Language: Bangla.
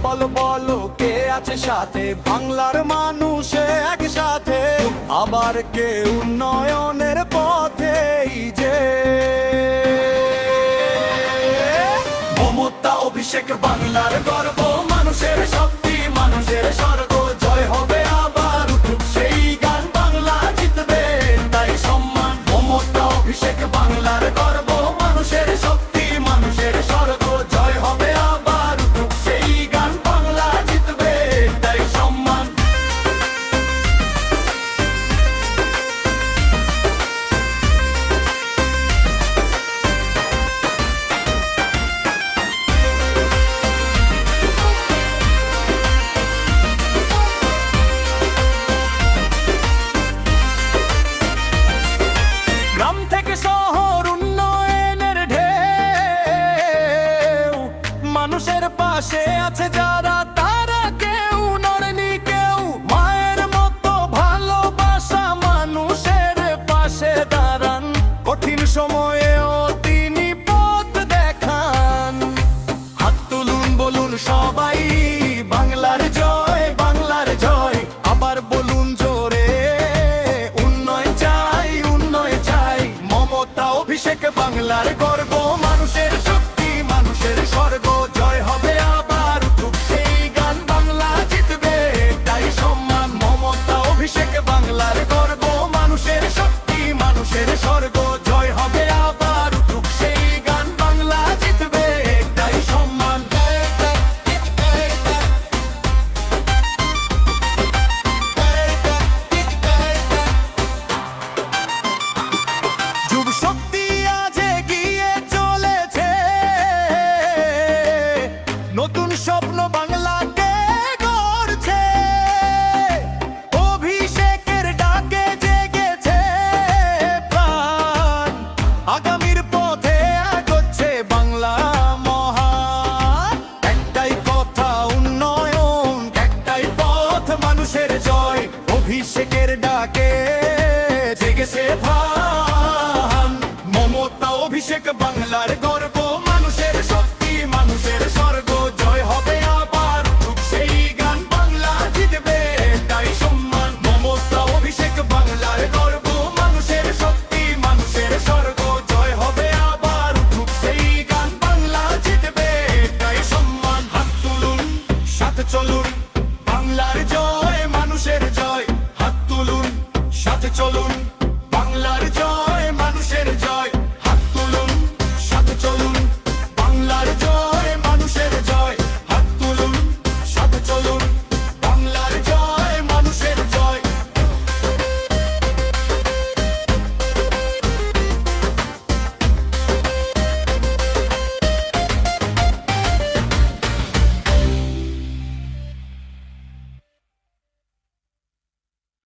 বলো বলো কে আছে সাথে, বাংলার মানুষে একসাথে, আবার কে উন্নয়নের পথে যে মমতা অভিষেক বাংলার গর্ব, মানুষের শক্তি মানুষের স্বর্গ, জয় হবে আবার উঠুক সেই গান, বাংলা জিতবে তাই সম্মান। মমতা অভিষেক বাংলার গর্ব, মানুষের শক্তি মানুষের স্বর্গ, জয় হবে আবার উঠুক সেই গান, বাংলা জিতবে তাই সম্মান। গ্রাম থেকে শহর উন্নয়নের ঢেউ, মানুষের পাশে আছে যারা, তারা কেউ নড়েনি কেউ, মায়ের মতো ভালোবাসা মানুষের পাশে দাঁড়ান, কঠিন সময়েও তিনি পথ দেখান। হাত তুলুন বলুন সবাই, বাংলার জয় বাংলার জয়, আবার বলুন জোরে, উন্নয়ন চাই উন্নয়ন চাই। মমতা অভিষেক বাংলার গর্ব, মানুষের শক্তি মানুষের স্বর্গ, জয় হবে আবার উঠুক সেই গান, বাংলা জিতবে তাই সম্মান। মমতা অভিষেক বাংলার গর্ব, মানুষের শক্তি মানুষের স্বর্গ, জয় হবে আবার উঠুক সেই গান, বাংলা জিতবে তাই সম্মান। যুব শক্তি আজ এগিয়ে চলেছে, নতুন স্বপ্ন বাংলাকে গড়ছে, অভিষেকের ডাকে জেগেছে প্রাণ, আগামীর পথে এগোচ্ছে বাংলা মহান। একটাই কথা উন্নয়ন, একটাই পথ মানুষের জয়, অভিষেকের ডাকে জেগেছে প্রাণ।